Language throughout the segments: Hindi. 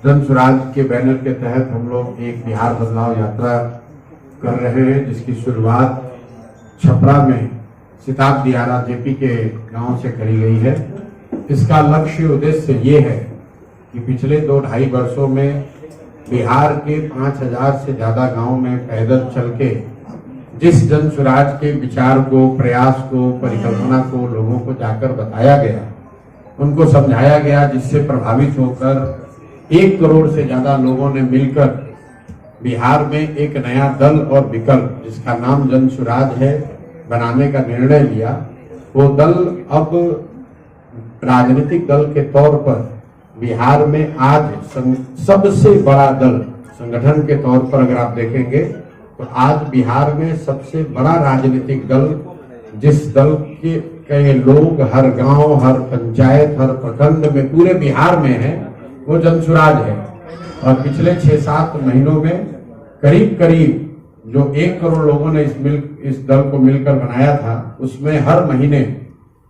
जन स्वराज के बैनर के तहत हम लोग एक बिहार बदलाव यात्रा कर रहे हैं, जिसकी शुरुआत छपरा में सिताब दियारा जेपी के गांव से करी गई है। इसका लक्ष्य उद्देश्य ये है कि पिछले 2-2.5 वर्षों में बिहार के 5000 से ज्यादा गांव में पैदल चल के जिस जन स्वराज के विचार को, प्रयास को, परिकल्पना को लोगों को जाकर बताया गया, उनको समझाया गया, जिससे प्रभावित होकर 1 करोड़ से ज्यादा लोगों ने मिलकर बिहार में एक नया दल और विकल्प, जिसका नाम जन स्वराज है, बनाने का निर्णय लिया। वो दल अब राजनीतिक दल के तौर पर बिहार में आज सबसे बड़ा दल, संगठन के तौर पर अगर आप देखेंगे तो आज बिहार में सबसे बड़ा राजनीतिक दल, जिस दल के लोग हर गांव, हर पंचायत, हर प्रखंड में, पूरे बिहार में है, वो जन स्वराज है। और पिछले 6-7 महीनों में करीब जो 1 करोड़ लोगों ने इस दल को मिलकर बनाया था, उसमें हर महीने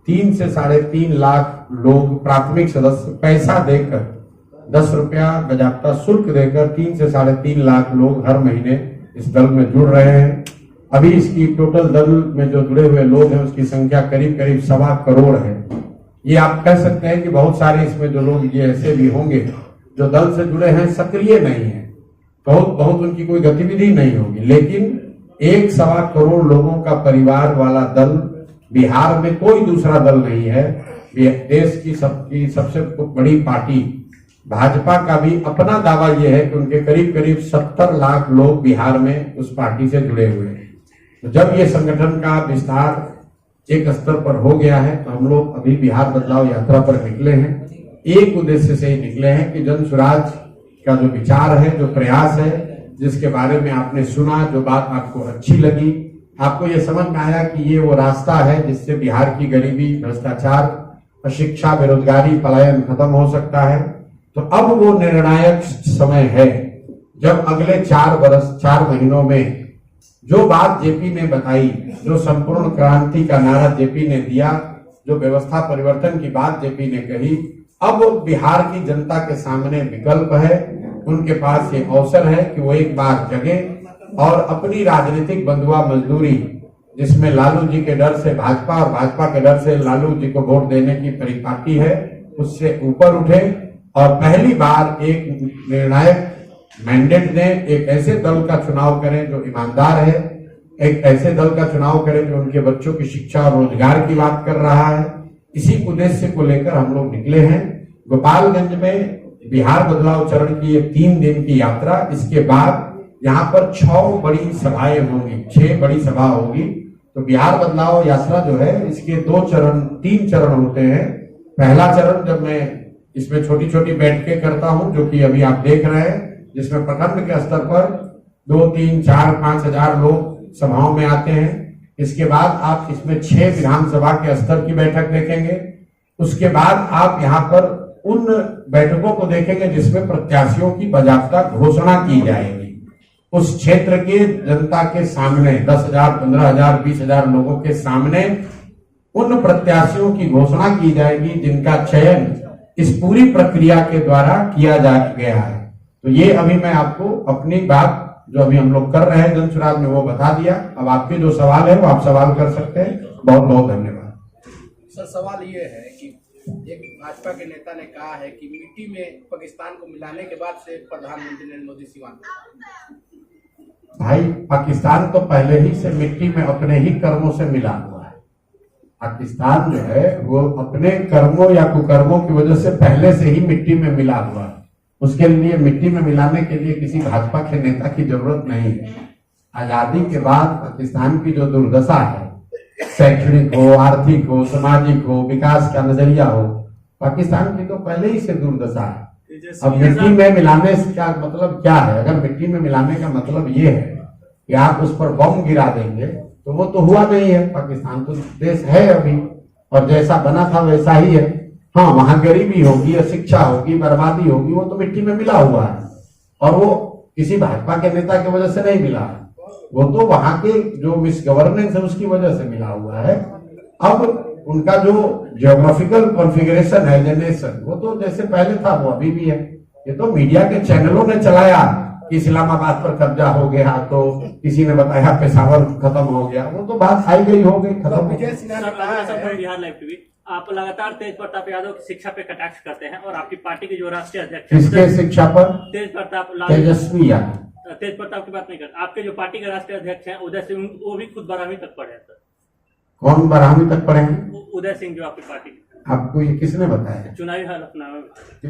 3 से 3.5 लाख लोग प्राथमिक सदस्य पैसा देकर, 10 रुपया बजाबता शुल्क देकर 3 से 3.5 लाख लोग हर महीने इस दल में जुड़ रहे हैं। अभी इसकी टोटल दल में जो जुड़े हुए लोग हैं उसकी संख्या करीब 1.25 करोड़ है। ये आप कह सकते हैं कि बहुत सारे इसमें जो लोग ये ऐसे भी होंगे जो दल से जुड़े हैं, सक्रिय नहीं है, बहुत उनकी कोई गतिविधि नहीं होगी, लेकिन 1.25 करोड़ लोगों का परिवार वाला दल बिहार में कोई दूसरा दल नहीं है। देश की सबसे बड़ी पार्टी भाजपा का भी अपना दावा यह है कि उनके करीब 70 लाख लोग बिहार में उस पार्टी से जुड़े हुए हैं। तो जब ये संगठन का विस्तार एक स्तर पर हो गया है, तो हम लोग अभी बिहार बदलाव यात्रा पर निकले हैं। एक उद्देश्य से ही निकले हैं कि जन स्वराज का जो विचार है, जो प्रयास है, जिसके बारे में आपने सुना, जो बात आपको अच्छी लगी, आपको ये समझ में आया कि ये वो रास्ता है जिससे बिहार की गरीबी, भ्रष्टाचार, अशिक्षा, बेरोजगारी, पलायन खत्म हो सकता है। तो अब वो निर्णायक समय है जब अगले 4 महीनों में जो बात जेपी ने बताई, जो संपूर्ण क्रांति का नारा जेपी ने दिया, जो व्यवस्था परिवर्तन की बात जेपी ने कही, अब बिहार की जनता के सामने विकल्प है। उनके पास ये अवसर है कि वो एक बार जगे और अपनी राजनीतिक बंधुआ मजदूरी, जिसमें लालू जी के डर से भाजपा और भाजपा के डर से लालू जी को वोट देने की परिपाटी है, उससे ऊपर उठे और पहली बार एक निर्णायक मैंडेट दें, एक ऐसे दल का चुनाव करें जो ईमानदार है, एक ऐसे दल का चुनाव करें जो उनके बच्चों की शिक्षा और रोजगार की बात कर रहा है। इसी उद्देश्य को लेकर हम लोग निकले हैं। गोपालगंज में बिहार बदलाव चरण की ये 3 दिन की यात्रा, इसके बाद यहाँ पर 6 बड़ी सभाएं होंगी, 6 बड़ी सभा होगी। तो बिहार बदलाव यात्रा जो है, इसके 3 चरण होते हैं। पहला चरण जब मैं इसमें छोटी बैठकें करता हूं, जो कि अभी आप देख रहे हैं, जिसमें प्रखंड के स्तर पर 2, 3, 4, 5 हजार लोग सभाओं में आते हैं। इसके बाद आप इसमें 6 विधानसभा के स्तर की बैठक देखेंगे। उसके बाद आप यहाँ पर उन बैठकों को देखेंगे जिसमें प्रत्याशियों की बाकायदा घोषणा की जाएगी। उस क्षेत्र के जनता के सामने 10,000, 15,000, 20,000 लोगों के सामने उन प्रत्याशियों की घोषणा की जाएगी जिनका चयन इस पूरी प्रक्रिया के द्वारा किया जा गया है। तो ये अभी मैं आपको अपनी बात जो अभी हम लोग कर रहे हैं जन स्वराज में, वो बता दिया। अब आपके जो सवाल है वो आप सवाल कर सकते हैं। बहुत बहुत धन्यवाद। सर, सवाल ये है कि एक भाजपा के नेता ने कहा है कि मिट्टी में पाकिस्तान को मिलाने के बाद से प्रधानमंत्री नरेंद्र मोदी सिवान। भाई, पाकिस्तान तो पहले ही से मिट्टी में अपने ही कर्मों से मिला हुआ है। पाकिस्तान जो है वो अपने कर्मों या कुकर्मों की वजह से पहले से ही मिट्टी में मिला हुआ है। उसके लिए मिट्टी में मिलाने के लिए किसी भाजपा के नेता की जरूरत नहीं है। आजादी के बाद पाकिस्तान की जो दुर्दशा है, शैक्षणिक हो, आर्थिक हो, सामाजिक हो, विकास का नजरिया हो, पाकिस्तान की तो पहले ही से दुर्दशा है। अब मिट्टी में मिलाने का मतलब क्या है? अगर मिट्टी में मिलाने का मतलब ये है कि आप उस पर बम गिरा देंगे, तो वो तो हुआ नहीं है। पाकिस्तान तो देश है अभी, और जैसा बना था वैसा ही है। हाँ, वहां गरीबी होगी, अशिक्षा होगी, बर्बादी होगी, वो तो मिट्टी में मिला हुआ है। और वो किसी भाजपा के नेता की वजह से नहीं मिला है, वो तो वहां के जो मिसगवर्नेंस है उसकी वजह से मिला हुआ है। अब उनका जो जियोग्राफिकल कॉन्फ़िगरेशन है, नेशन, वो तो जैसे पहले था वो अभी भी है। ये तो मीडिया के चैनलों ने चलाया कि इस्लामाबाद पर कब्जा हो गया, तो किसी ने बताया पेशावर खत्म हो गया, वो तो बात आई गई हो गई, खत्म हो विजय गई। सिन्हा ने कहा है बिहार लाइव टीवी, आप लगातार तेज प्रताप यादव की शिक्षा पे कटाक्ष करते हैं और आपकी पार्टी के जो राष्ट्रीय अध्यक्ष किसके शिक्षा पर? तेज प्रताप तेजस्वी यादव। तेज प्रताप की बात नहीं करते, आपके जो पार्टी के राष्ट्रीय अध्यक्ष हैं उदय सिंह, वो भी खुद 12वीं तक पढ़े हैं सर। कौन 12वीं तक पढ़े हैं? उदय सिंह जो आपकी पार्टी आपको ये किसने बताया? चुनावी हलफनामा में